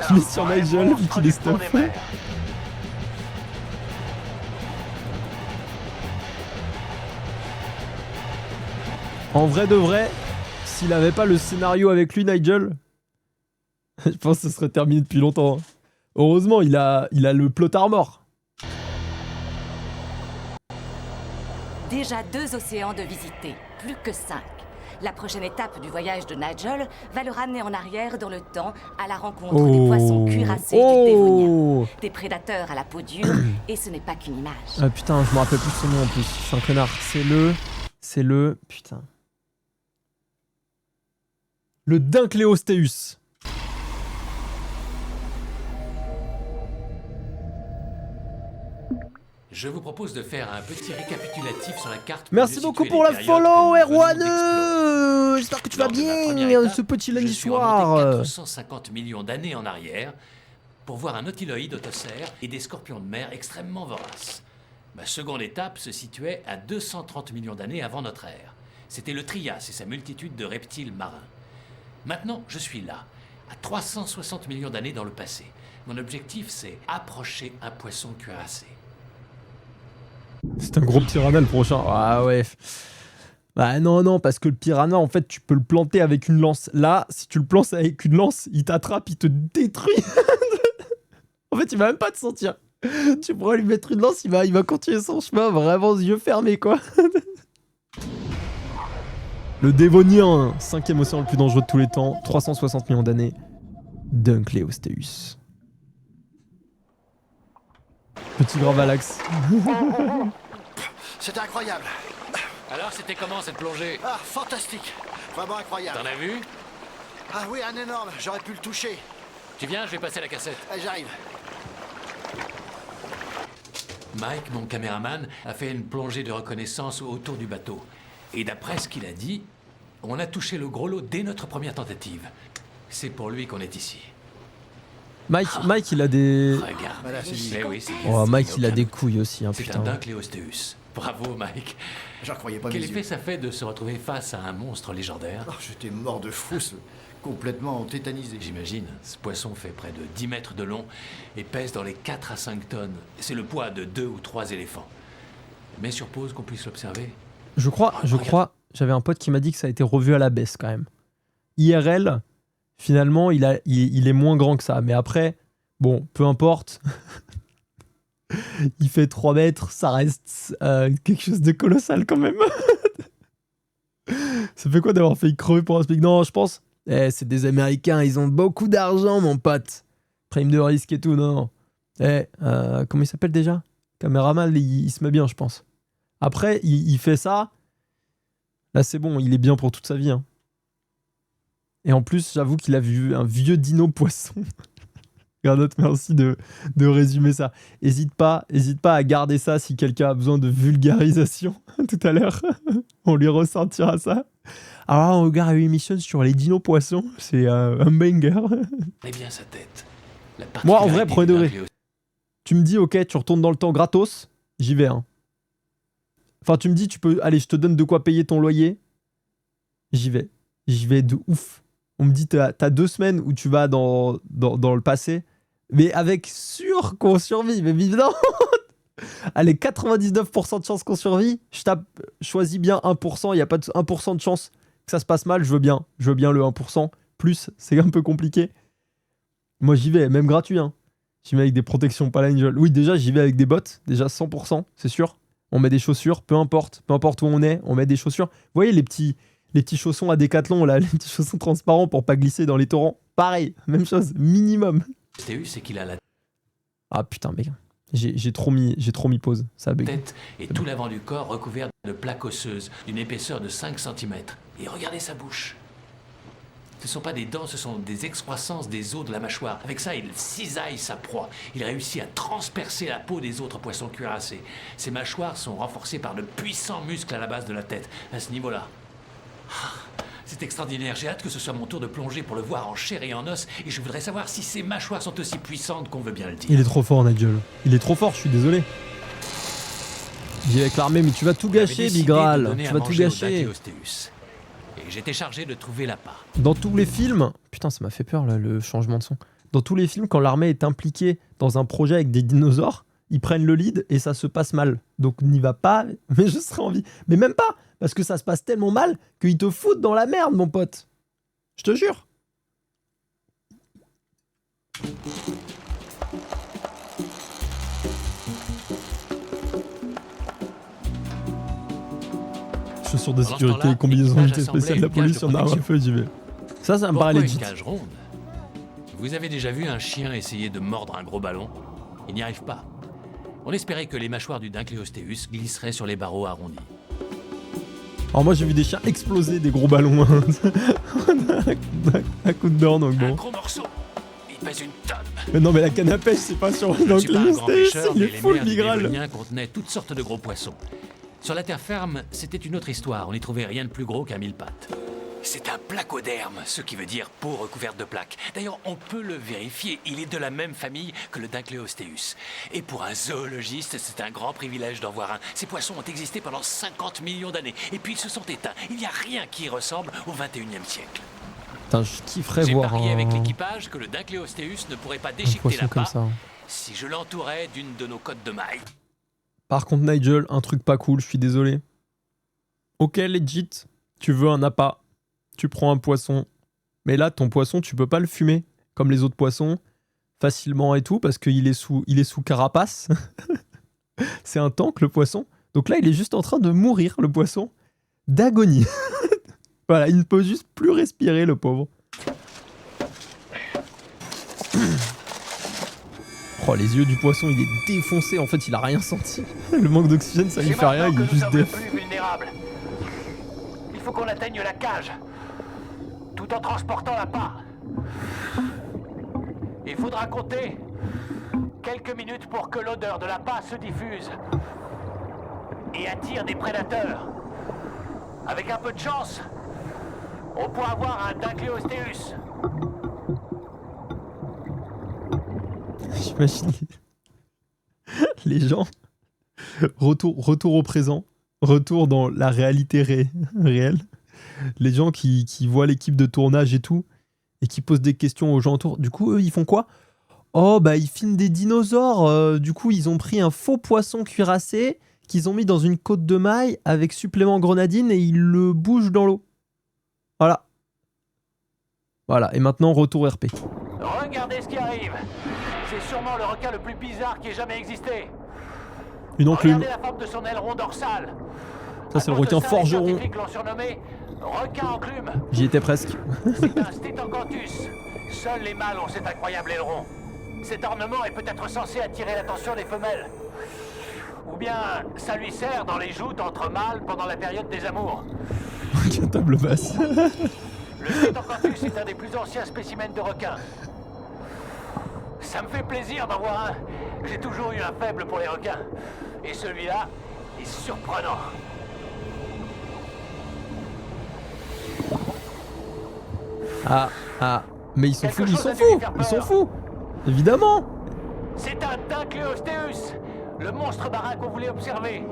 S1: Je mets sur Nigel, vu qu'il est stop. En vrai de vrai, s'il avait pas le scénario avec lui, Nigel, je pense que ce serait terminé depuis longtemps. Hein. Heureusement, il a le plot armor.
S2: Déjà 2 océans de visiter, plus que 5. La prochaine étape du voyage de Nigel va le ramener en arrière dans le temps à la rencontre des poissons cuirassés du Dévonien. Des prédateurs à la peau dure, et ce n'est pas qu'une image.
S1: Ah putain, je me rappelle plus de son nom en plus. Je suis un connard. C'est le... Putain. Le Dunkleosteus.
S4: Je vous propose de faire un petit récapitulatif sur la carte.
S1: Merci beaucoup pour la follow, Erwan. J'espère que tu vas bien ce petit lundi soir.
S4: 450 millions d'années en arrière pour voir un nautiloïde autocère et des scorpions de mer extrêmement voraces. Ma seconde étape se situait à 230 millions d'années avant notre ère. C'était le Trias et sa multitude de reptiles marins. Maintenant, je suis là, à 360 millions d'années dans le passé. Mon objectif, c'est approcher un poisson cuirassé.
S1: C'est un gros piranha le prochain. Ah ouais. Bah non, parce que le piranha, en fait, tu peux le planter avec une lance. Là, si tu le plantes avec une lance, il t'attrape, il te détruit. En fait, il va même pas te sentir. Tu pourrais lui mettre une lance, il va continuer son chemin, vraiment, yeux fermés, quoi. Le Dévonien, 5e océan le plus dangereux de tous les temps, 360 millions d'années. Dunkleosteus. Petit Gravalax.
S5: C'était incroyable.
S4: Alors, c'était comment cette plongée?
S5: Ah, fantastique. Vraiment incroyable.
S4: T'en as vu?
S5: Ah oui, un énorme. J'aurais pu le toucher.
S4: Tu viens, je vais passer la cassette.
S5: J'arrive.
S4: Mike, mon caméraman, a fait une plongée de reconnaissance autour du bateau. Et d'après ce qu'il a dit, on a touché le gros lot dès notre première tentative. C'est pour lui qu'on est ici.
S1: Mike, il a des...
S4: Regarde.
S5: Voilà, c'est lui.
S4: Eh oui, c'est
S1: Oh, Mike, il a
S4: aucun
S1: des
S4: doute.
S1: couilles aussi, hein,
S4: C'est
S1: putain.
S4: un Dunkleosteus. Bravo, Mike.
S5: J'en croyais pas
S4: Quel
S5: mes
S4: effet
S5: yeux.
S4: ça fait de se retrouver face à un monstre légendaire?
S5: Oh, j'étais mort de frousse, complètement tétanisé.
S4: J'imagine. Ce poisson fait près de 10 mètres de long et pèse dans les 4 à 5 tonnes. C'est le poids de 2 ou 3 éléphants. Mais sur pause qu'on puisse l'observer.
S1: Je crois, j'avais un pote qui m'a dit que ça a été revu à la baisse quand même. IRL, finalement, il est moins grand que ça. Mais après, bon, peu importe. Il fait 3 mètres, ça reste quelque chose de colossal quand même. Ça fait quoi d'avoir failli crever pour un SMIC? Non, je pense, c'est des Américains, ils ont beaucoup d'argent, mon pote. Prime de risque et tout, non. Comment il s'appelle déjà? Caméraman, il se met bien, je pense. Après, il fait ça. Là, c'est bon, il est bien pour toute sa vie. Hein. Et en plus, j'avoue qu'il a vu un vieux dino poisson. Garnotte, merci de résumer ça. Hésite pas à garder ça si quelqu'un a besoin de vulgarisation tout à l'heure. On lui ressortira ça. Alors, on regarde une émission sur les dinos poissons. C'est un banger.
S4: Eh bien, sa tête.
S1: Moi, en vrai, premier degré. Tu me dis, ok, tu retournes dans le temps gratos, j'y vais. Hein. Enfin, tu me dis, allez, je te donne de quoi payer ton loyer. J'y vais. J'y vais de ouf. On me dit, t'as 2 semaines où tu vas dans le passé, mais avec sûr qu'on survit. Mais évidemment, allez, 99% de chance qu'on survit. Choisis bien 1%. Il n'y a pas de 1% de chance que ça se passe mal. Je veux bien le 1%. Plus, c'est un peu compliqué. Moi, j'y vais, même gratuit. Hein. J'y vais avec des protections Palangel. Oui, déjà, j'y vais avec des bottes. Déjà, 100%, c'est sûr. On met des chaussures, peu importe où on est, on met des chaussures. Vous voyez les petits chaussons à Décathlon, là, les petits chaussons transparents pour pas glisser dans les torrents. Pareil, même chose, minimum.
S4: C'est qu'il a la
S1: Ah putain, mec, j'ai trop mis pause. Ça a bugué.
S4: tête et tout l'avant du corps recouvert de plaques osseuses d'une épaisseur de 5 cm. Et regardez sa bouche. Ce ne sont pas des dents, ce sont des excroissances des os de la mâchoire. Avec ça, il cisaille sa proie. Il réussit à transpercer la peau des autres poissons cuirassés. Ses mâchoires sont renforcées par de puissants muscles à la base de la tête. À ce niveau-là. C'est extraordinaire. J'ai hâte que ce soit mon tour de plonger pour le voir en chair et en os. Et je voudrais savoir si ses mâchoires sont aussi puissantes qu'on veut bien le dire.
S1: Il est trop fort, Nigel. Il est trop fort, je suis désolé. J'y vais avec l'armée, mais tu vas tout gâcher, Bigral. Tu vas tout gâcher.
S4: Et j'étais chargé de trouver l'appât.
S1: Dans tous les films... Putain, ça m'a fait peur, là, le changement de son. Dans tous les films, quand l'armée est impliquée dans un projet avec des dinosaures, ils prennent le lead et ça se passe mal. Donc n'y va pas, mais je serai en vie. Mais même pas, parce que ça se passe tellement mal qu'ils te foutent dans la merde, mon pote. Je te jure. Je chaussures de
S4: Pendant ce
S1: sécurité,
S4: temps-là,
S1: combinaison
S4: l'équipage
S1: unité spéciale de la
S4: assemblait une
S1: police,
S4: cage
S1: on
S4: de
S1: a un
S4: protection.
S1: feu, j'y vais. Ça me paraît
S4: Pourquoi une
S1: legit.
S4: cage ronde? Vous avez déjà vu un chien essayer de mordre un gros ballon? Il n'y arrive pas. On espérait que les mâchoires du Dunkleosteus glisseraient sur les barreaux arrondis.
S1: Alors moi j'ai vu des chiens exploser des gros ballons hein. un coup de dent donc
S4: Un
S1: bon.
S4: gros morceau. Il pèse une tonne.
S1: Mais non mais la canne à pêche c'est pas sur
S4: Je ne suis pas un grand
S1: Dunkleosteus,
S4: pêcheur,
S1: il
S4: mais
S1: est
S4: les
S1: full
S4: mers du
S1: Migral.
S4: Dévonien contenaient toutes sortes de gros poissons. Sur la terre ferme, c'était une autre histoire. On n'y trouvait rien de plus gros qu'un mille-pattes. C'est un placoderme, ce qui veut dire peau recouverte de plaques. D'ailleurs, on peut le vérifier, il est de la même famille que le Dunkleosteus. Et pour un zoologiste, c'est un grand privilège d'en voir un. Ces poissons ont existé pendant 50 millions d'années, et puis ils se sont éteints. Il n'y a rien qui y ressemble au 21e siècle.
S1: Putain je kifferais
S4: J'ai
S1: voir
S4: parié
S1: un...
S4: avec l'équipage que le Dunkleosteus ne pourrait pas
S1: un
S4: déchiqueter
S1: poisson
S4: la
S1: comme
S4: part
S1: ça.
S4: si je l'entourais d'une de nos côtes de mailles.
S1: Par contre Nigel, un truc pas cool, je suis désolé. Ok legit, tu veux un appât, tu prends un poisson, mais là ton poisson tu peux pas le fumer comme les autres poissons facilement et tout parce qu'il est sous carapace. C'est un tank le poisson. Donc là il est juste en train de mourir le poisson d'agonie. Voilà, il ne peut juste plus respirer le pauvre. Oh les yeux du poisson il est défoncé, en fait il a rien senti. Le manque d'oxygène ça lui fait rien, il est juste
S6: Nous
S1: def.
S6: sommes le plus vulnérables. Il faut qu'on atteigne la cage, tout en transportant la part. Il faudra compter quelques minutes pour que l'odeur de la part se diffuse et attire des prédateurs. Avec un peu de chance, on pourra avoir un Dunkleosteus.
S1: J'imagine les gens. Retour au présent. Retour dans la réalité réelle. Les gens qui voient l'équipe de tournage et tout. Et qui posent des questions aux gens autour. Du coup, eux, ils font quoi? Oh, bah, ils filment des dinosaures. Du coup, ils ont pris un faux poisson cuirassé qu'ils ont mis dans une côte de maille avec supplément grenadine et ils le bougent dans l'eau. Voilà. Voilà. Et maintenant, retour RP.
S6: Regardez ce qui arrive. C'est sûrement le requin le plus bizarre qui ait jamais existé.
S1: Une enclume.
S6: Regardez la forme de son aileron dorsal.
S1: Ça, c'est le
S6: À cause de
S1: requin
S6: ça, les
S1: forgeron.
S6: scientifiques l'ont surnommé requin enclume.
S1: J'y étais presque.
S6: C'est un Stetancanthus. Seuls les mâles ont cet incroyable aileron. Cet ornement est peut-être censé attirer l'attention des femelles. Ou bien ça lui sert dans les joutes entre mâles pendant la période des amours.
S1: Table basse.
S6: Le Stetancanthus est un des plus anciens spécimens de requins. Ça me fait plaisir d'en voir un. J'ai toujours eu un faible pour les requins. Et celui-là est surprenant.
S1: Ah, mais ils sont fous,
S6: Quelque
S1: ils
S6: chose
S1: sont
S6: a dû lui
S1: fous,
S6: faire
S1: ils sont
S6: peur.
S1: fous. Évidemment.
S6: C'est un Dunkleosteus, le monstre marin qu'on voulait observer.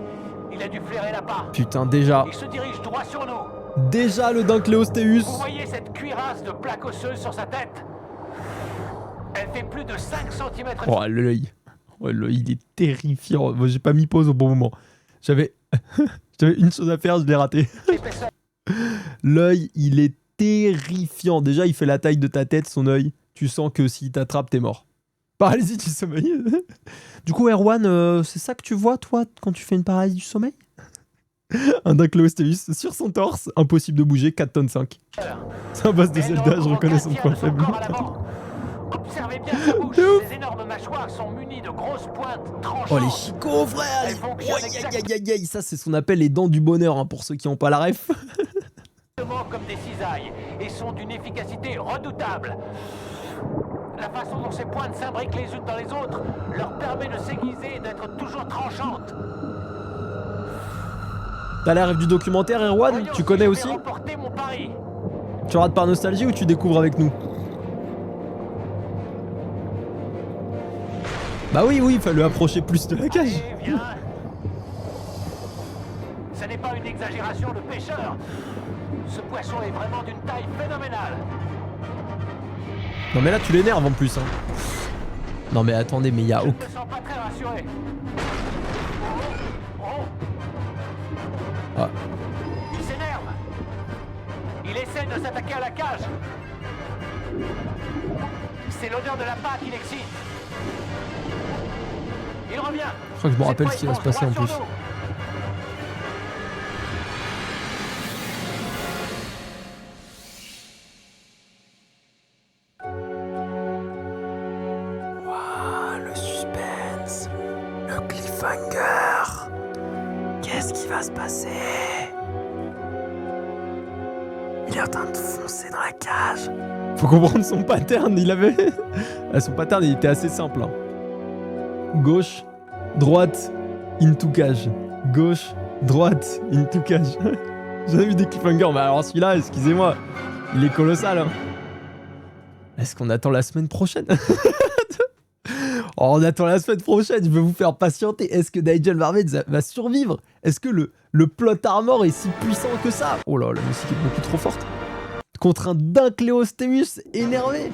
S6: Il a dû flairer la part.
S1: Putain, déjà
S6: Il se dirige droit sur nous.
S1: le Dunkleosteus.
S6: Vous voyez cette cuirasse de plaques osseuses sur sa tête? Elle fait plus de 5 cm.
S1: Oh, l'œil. Oh, l'œil, il est terrifiant. Moi, j'ai pas mis pause au bon moment. J'avais une chose à faire, je l'ai raté.
S6: d'épaisseur.
S1: L'œil, il est terrifiant. Déjà, il fait la taille de ta tête, son œil. Tu sens que s'il t'attrape, t'es mort. Paralysie du sommeil. Du coup, Erwan, c'est ça que tu vois, toi, quand tu fais une paralysie du sommeil? Un Dunkleosteus sur son torse, impossible de bouger, 4 tonnes 5. C'est un boss de Zelda, je reconnais son point faible.
S6: Observez bien sa bouche.
S1: De ouf.
S6: Ses énormes mâchoires sont munies de grosses pointes tranchantes.
S1: Oh les chicots frère.
S6: Elle fonctionne
S1: Aïe. Ça c'est ce qu'on appelle les dents du bonheur hein, pour ceux qui n'ont pas la ref.
S6: Exactement comme des cisailles et sont d'une efficacité redoutable. La façon dont ces pointes s'imbriquent les unes dans les autres leur permet de s'aiguiser et d'être toujours tranchantes.
S1: T'as la ref du documentaire Erwan?
S6: Voyons
S1: Tu
S6: si
S1: connais
S6: je
S1: aussi?
S6: vais remporter mon pari.
S1: Tu rates par nostalgie ou tu découvres avec nous? Bah oui, il fallait approcher plus de la cage.
S6: Allez, viens. Ce n'est pas une exagération de pêcheur. Ce poisson est vraiment d'une taille phénoménale.
S1: Non mais là tu l'énerves en plus hein. Non mais attendez, mais il y a
S6: Je ne
S1: aucun...
S6: me sens pas très rassuré. Oh.
S1: Ah.
S6: Il s'énerve. Il essaie de s'attaquer à la cage. C'est l'odeur de la pâte qui l'excite. Il revient.
S1: Je crois que je me rappelle ce qui va se passer en plus. va se passer? Il est en train de foncer dans la cage. Faut comprendre son pattern, il avait... son pattern, il était assez simple. Hein. Gauche, droite, into cage. Gauche, droite, into cage. J'ai vu des cliffhangers, mais alors celui-là, excusez-moi, il est colossal. Hein. Est-ce qu'on attend la semaine prochaine? Oh, on attend la semaine prochaine, je vais vous faire patienter. Est-ce que Nigel Marven va survivre? Est-ce que le plot armor est si puissant que ça? Oh là, la musique est beaucoup trop forte. Contre un Dunkleosteus énervé.